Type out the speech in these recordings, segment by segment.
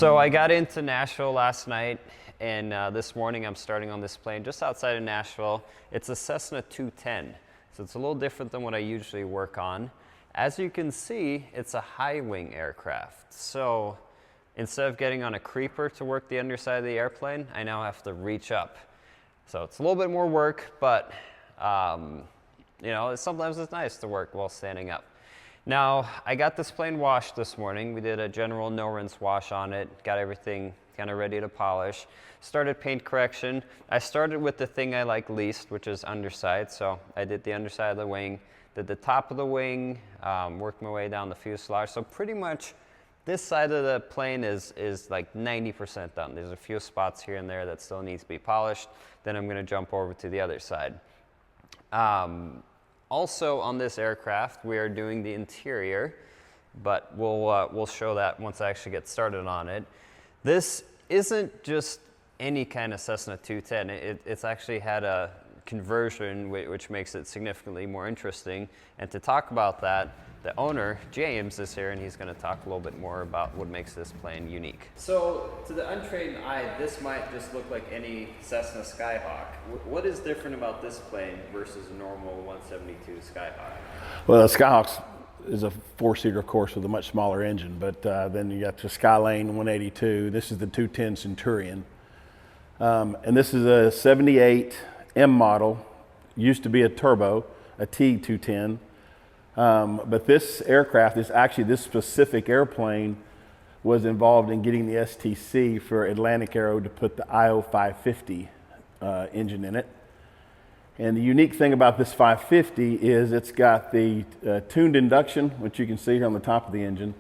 So I got into Nashville last night, and this morning I'm starting on this plane just outside of Nashville. It's a Cessna 210, so it's a little different than what I usually work on. As you can see, it's a high wing aircraft. So instead of getting on a creeper to work the underside of the airplane, I now have to reach up. So it's a little bit more work, but you know, sometimes it's nice to work while standing up. Now, I got this plane washed this morning. We did a general no-rinse wash on it, got everything kind of ready to polish. Started paint correction. I started with the thing I like least, which is underside. So I did the underside of the wing, did the top of the wing, worked my way down the fuselage. So pretty much this side of the plane is like 90% done. There's a few spots here and there that still needs to be polished. Then I'm gonna jump over to the other side. Also on this aircraft, we are doing the interior, but we'll show that once I actually get started on it. This isn't just any kind of Cessna 210. It's actually had a conversion which makes it significantly more interesting. And to talk about that, the owner, James, is here, and he's going to talk a little bit more about what makes this plane unique. So, to the untrained eye, this might just look like any Cessna Skyhawk. What is different about this plane versus a normal 172 Skyhawk? Well, the Skyhawk is a four-seater, of course, with a much smaller engine, but then you got the Skylane 182. This is the 210 Centurion. And this is a 78 M model. Used to be a turbo, a T210. But this aircraft is actually, this specific airplane was involved in getting the STC for Atlantic Aero to put the IO550 engine in it. And the unique thing about this 550 is it's got the tuned induction, which you can see here on the top of the engine,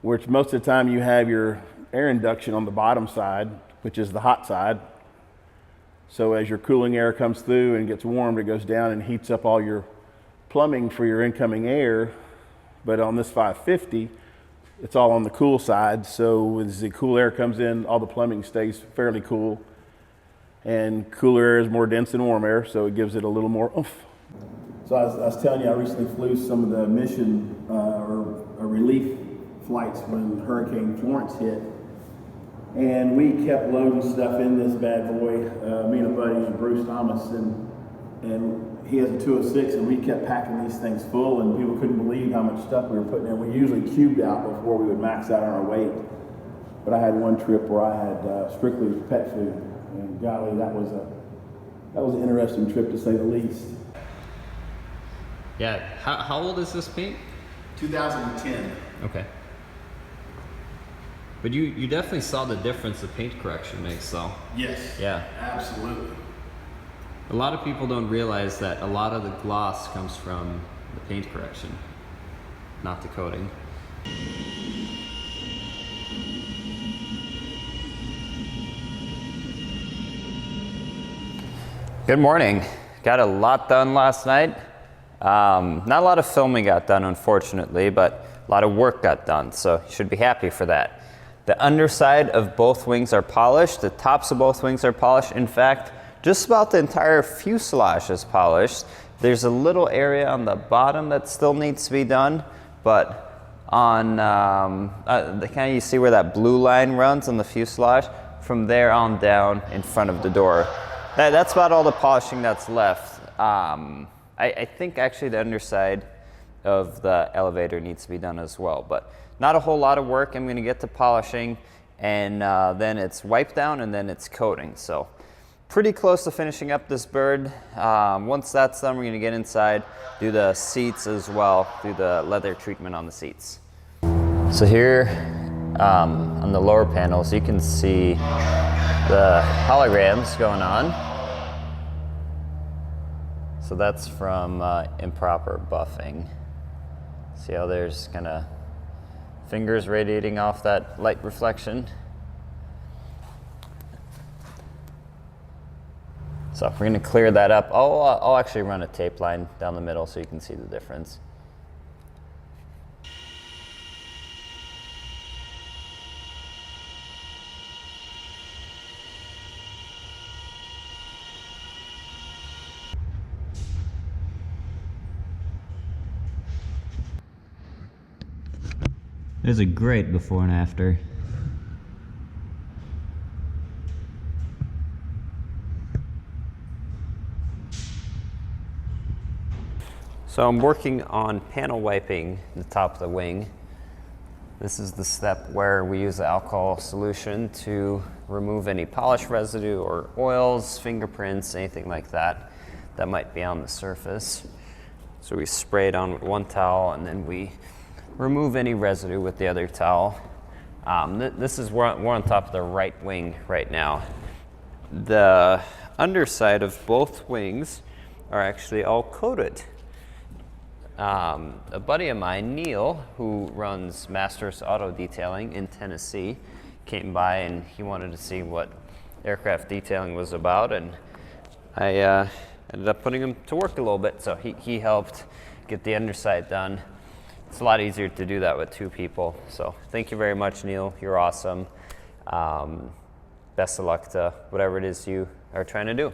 which most of the time you have your air induction on the bottom side, which is the hot side. So as your cooling air comes through and gets warmed, it goes down and heats up all your plumbing for your incoming air. But on this 550, it's all on the cool side. So as the cool air comes in, all the plumbing stays fairly cool. And cooler air is more dense than warm air, so it gives it a little more oomph. So I was telling you, I recently flew some of the mission or relief flights when Hurricane Florence hit. And we kept loading stuff in this bad boy, me and a buddy, Bruce Thomas, and he has a 206, and we kept packing these things full, and people couldn't believe how much stuff we were putting in. We usually cubed out before we would max out on our weight. But I had one trip where I had strictly pet food, and golly, that was an interesting trip to say the least. Yeah, how old is this paint? 2010. Okay. But you definitely saw the difference the paint correction makes, though. Yes. Yeah. Absolutely. A lot of people don't realize that a lot of the gloss comes from the paint correction, not the coating. Good morning. Got a lot done last night. Not a lot of filming got done, unfortunately, but a lot of work got done, so you should be happy for that. The underside of both wings are polished. The tops of both wings are polished. In fact, just about the entire fuselage is polished. There's a little area on the bottom that still needs to be done, but on you see where that blue line runs on the fuselage? From there on down in front of the door. That's about all the polishing that's left. I think actually the underside of the elevator needs to be done as well, but not a whole lot of work. I'm gonna get to polishing, and then it's wipe down, and then it's coating. So pretty close to finishing up this bird. Once that's done, we're gonna get inside, do the seats as well, do the leather treatment on the seats. So here on the lower panels, you can see the holograms going on. So that's from improper buffing. See how there's kind of fingers radiating off that light reflection. So we're going to clear that up. I'll actually run a tape line down the middle so you can see the difference. There's a great before and after. So I'm working on panel wiping the top of the wing. This is the step where we use the alcohol solution to remove any polish residue or oils, fingerprints, anything like that that might be on the surface. So we spray it on with one towel and then we remove any residue with the other towel. This is we're on top of the right wing right now. The underside of both wings are actually all coated. A buddy of mine, Neil, who runs Masters Auto Detailing in Tennessee, came by and he wanted to see what aircraft detailing was about, and I ended up putting him to work a little bit. So he helped get the underside done. It's a lot easier to do that with two people. So thank you very much, Neil. You're awesome. Best of luck to whatever it is you are trying to do.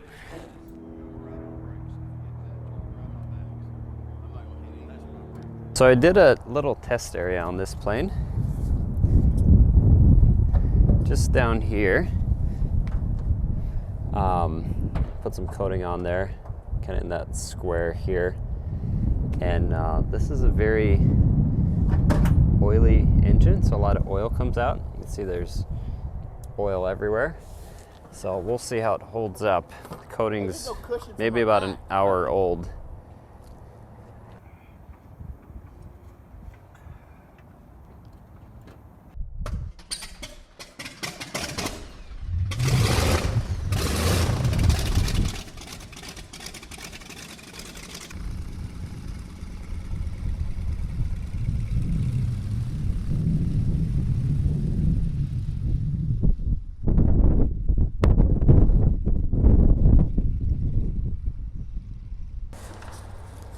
So I did a little test area on this plane. Just down here. Put some coating on there, kind of in that square here. And this is a very oily engine, so a lot of oil comes out. You can see there's oil everywhere. So we'll see how it holds up. The coating's maybe about an hour old.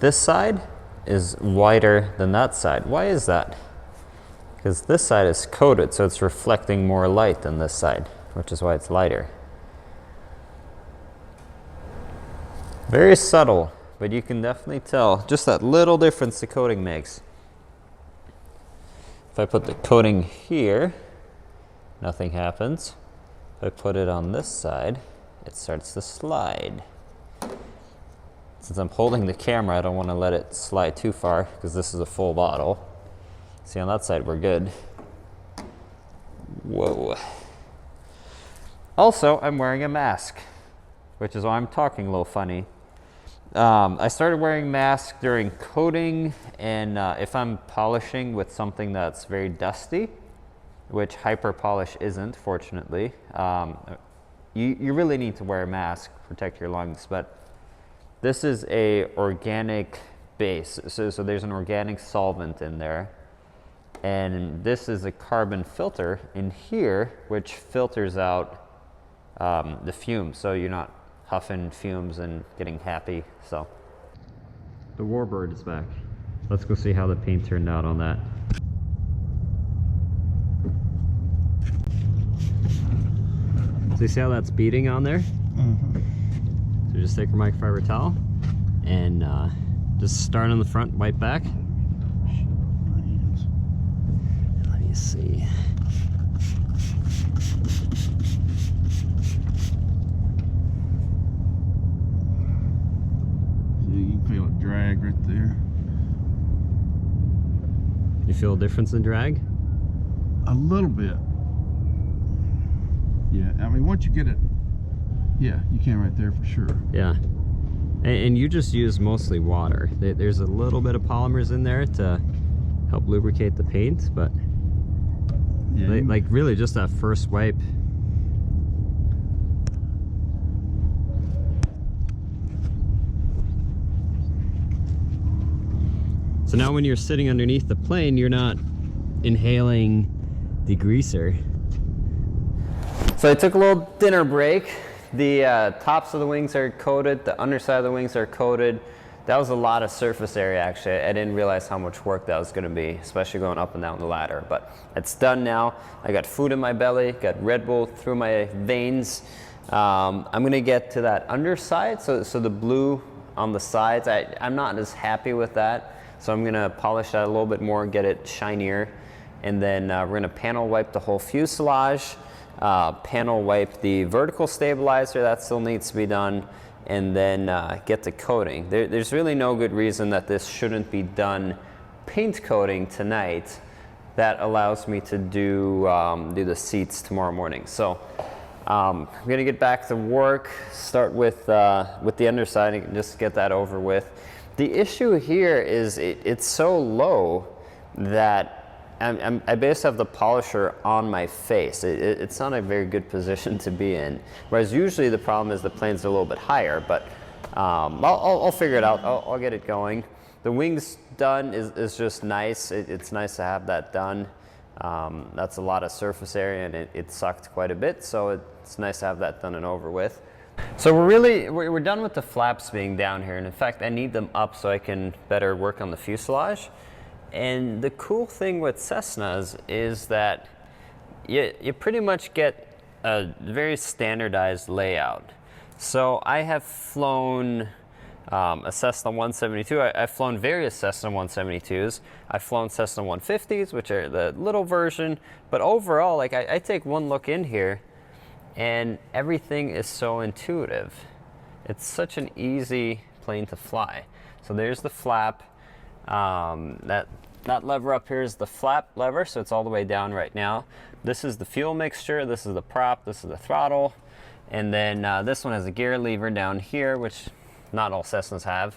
This side is wider than that side. Why is that? Because this side is coated, so it's reflecting more light than this side, which is why it's lighter. Very subtle, but you can definitely tell just that little difference the coating makes. If I put the coating here, nothing happens. If I put it on this side, it starts to slide. Since I'm holding the camera, I don't want to let it slide too far because this is a full bottle. See, on that side, we're good. Whoa. Also, I'm wearing a mask, which is why I'm talking a little funny. I started wearing masks during coating, and if I'm polishing with something that's very dusty, which hyper polish isn't, fortunately, you really need to wear a mask, protect your lungs, but this is a organic base, so there's an organic solvent in there, and this is a carbon filter in here, which filters out the fumes, so you're not huffing fumes and getting happy. So the Warbird is back. Let's go see how the paint turned out on that. So you see how that's beading on there? Mm-hmm. So just take your microfiber towel and just start on the front, wipe back. Let me see. You can feel it drag right there. You feel a difference in drag? A little bit. Yeah, I mean, once you get it, yeah, you can right there for sure. Yeah. And you just use mostly water. There's a little bit of polymers in there to help lubricate the paint, but yeah, like really just that first wipe. So now when you're sitting underneath the plane, you're not inhaling degreaser. So I took a little dinner break. The tops of the wings are coated, the underside of the wings are coated. That was a lot of surface area, actually. I didn't realize how much work that was gonna be, especially going up and down the ladder, but it's done now. I got food in my belly, got Red Bull through my veins. I'm gonna get to that underside, so the blue on the sides, I'm not as happy with that, so I'm gonna polish that a little bit more, get it shinier, and then we're gonna panel wipe the whole fuselage. Panel wipe the vertical stabilizer, that still needs to be done, and then get to coating. There's really no good reason that this shouldn't be done paint coating tonight. That allows me to do the seats tomorrow morning. So I'm gonna get back to work, start with the underside and just get that over with. The issue here is it's so low that I basically have the polisher on my face. It's not a very good position to be in. Whereas usually the problem is the plane's a little bit higher, but I'll figure it out. I'll get it going. The wings done is just nice. It's nice to have that done. That's a lot of surface area and it sucked quite a bit, so it's nice to have that done and over with. So we're done with the flaps being down here, and in fact I need them up so I can better work on the fuselage. And the cool thing with Cessnas is that you pretty much get a very standardized layout. So I have flown a Cessna 172. I've flown various Cessna 172s. I've flown Cessna 150s, which are the little version. But overall, like I take one look in here, and everything is so intuitive. It's such an easy plane to fly. So there's the flap. That lever up here is the flap lever, so it's all the way down right now. This is the fuel mixture, this is the prop, this is the throttle, and then this one has a gear lever down here, which not all Cessnas have,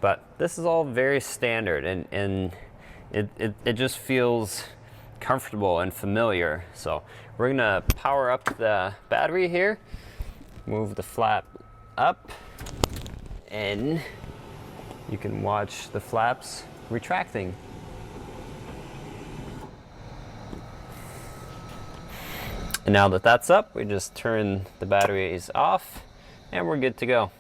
but this is all very standard, and it just feels comfortable and familiar. So we're gonna power up the battery here, move the flap up, and you can watch the flaps retracting. And now that that's up, we just turn the batteries off and we're good to go.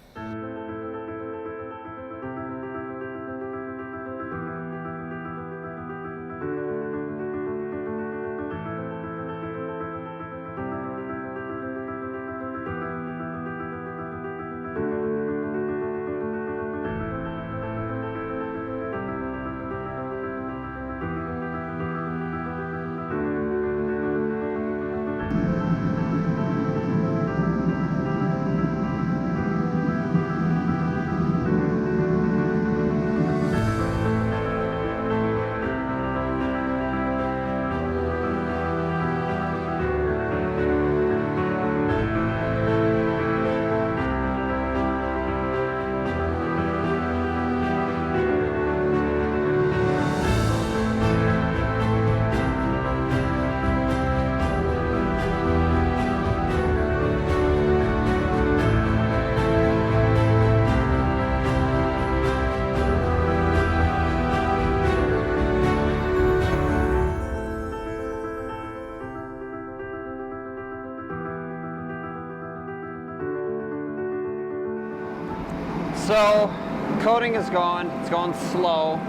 So coating is going. It's going slow.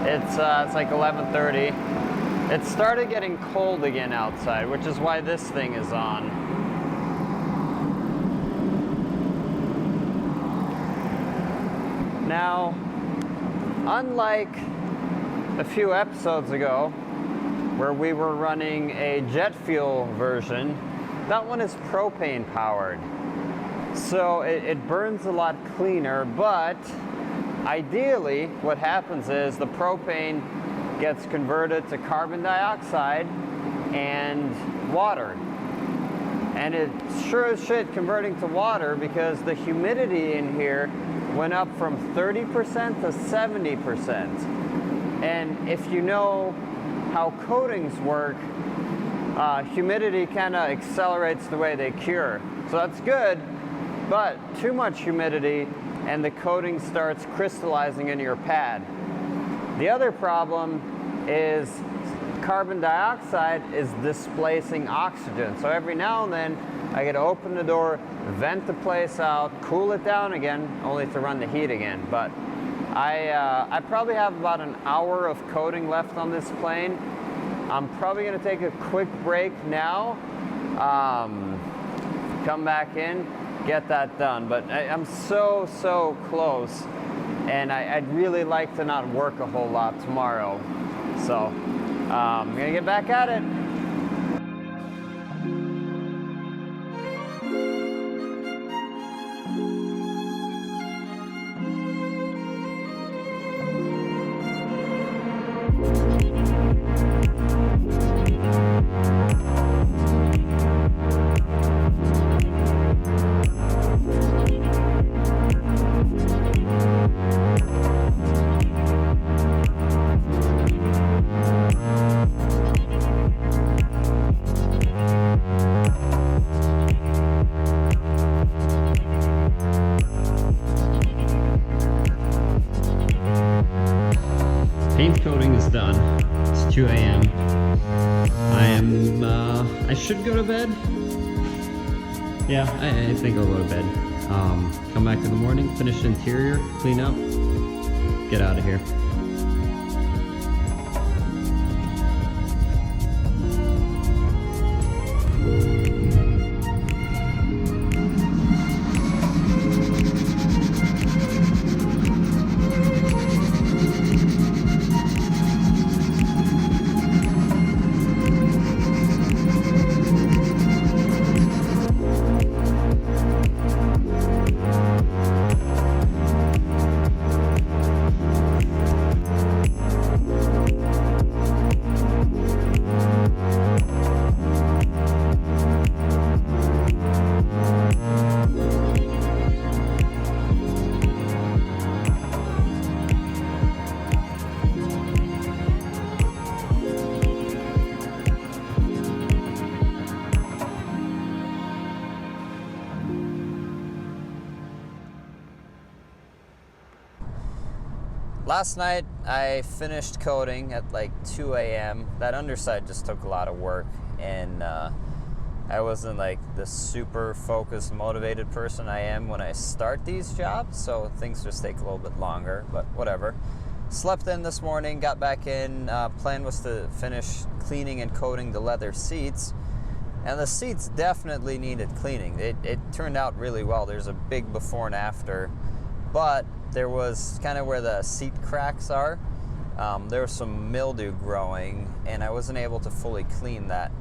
It's like 11:30. It started getting cold again outside, which is why this thing is on. Now, unlike a few episodes ago, where we were running a jet fuel version, that one is propane powered. So it burns a lot cleaner, but ideally what happens is the propane gets converted to carbon dioxide and water. And it's sure as shit converting to water because the humidity in here went up from 30% to 70%. And if you know how coatings work, humidity kind of accelerates the way they cure. So that's good. But too much humidity and the coating starts crystallizing in your pad. The other problem is carbon dioxide is displacing oxygen. So every now and then I get to open the door, vent the place out, cool it down again, only to run the heat again. But I probably have about an hour of coating left on this plane. I'm probably gonna take a quick break now, come back in, get that done. But I'm so close, and I'd really like to not work a whole lot tomorrow. So I'm gonna get back at it. coating is done. It's 2 a.m. I should go to bed. Yeah, I think I'll go to bed. Come back in the morning, finish the interior, clean up, get out of here. Last night I finished coating at like 2 a.m. That underside just took a lot of work, and I wasn't like the super focused, motivated person I am when I start these jobs, so things just take a little bit longer, but whatever. Slept in this morning, got back in. Plan was to finish cleaning and coating the leather seats, and the seats definitely needed cleaning. It turned out really well. There's a big before and after, but there was kind of where the seat cracks are. There was some mildew growing, and I wasn't able to fully clean that.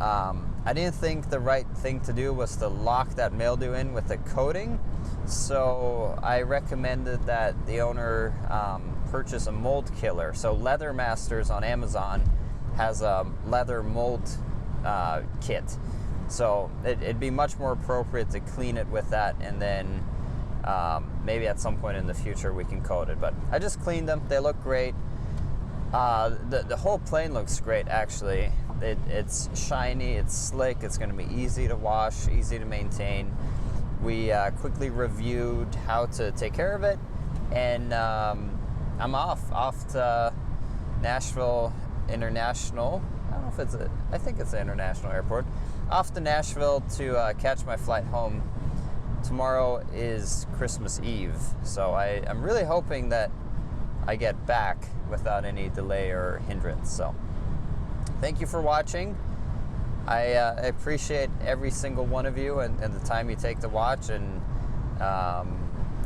I didn't think the right thing to do was to lock that mildew in with the coating, so I recommended that the owner purchase a mold killer. So Leather Masters on Amazon has a leather mold kit, so it'd be much more appropriate to clean it with that, and then maybe at some point in the future we can coat it. But I just cleaned them. They look great. The whole plane looks great, actually. It's shiny, it's slick, it's going to be easy to wash, easy to maintain. We quickly reviewed how to take care of it, and I'm off to Nashville International. I don't know if it's I think it's an international airport. Off to Nashville to catch my flight home. Tomorrow is Christmas Eve, so I'm really hoping that I get back without any delay or hindrance. So thank you for watching. I appreciate every single one of you and the time you take to watch, and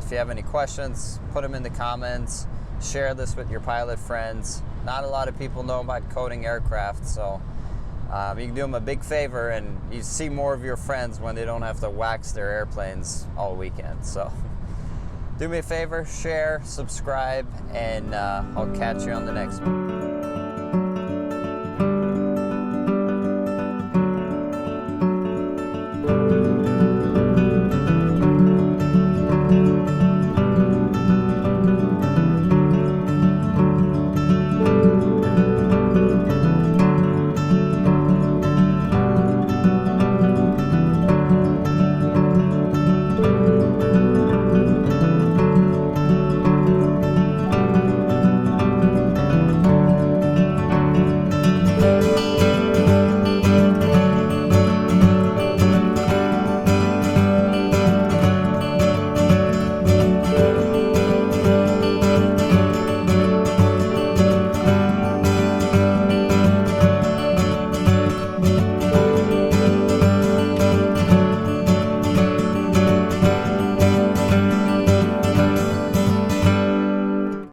if you have any questions, put them in the comments. Share this with your pilot friends. Not a lot of people know about coating aircraft, so you can do them a big favor, and you see more of your friends when they don't have to wax their airplanes all weekend. So do me a favor, share, subscribe, and I'll catch you on the next one.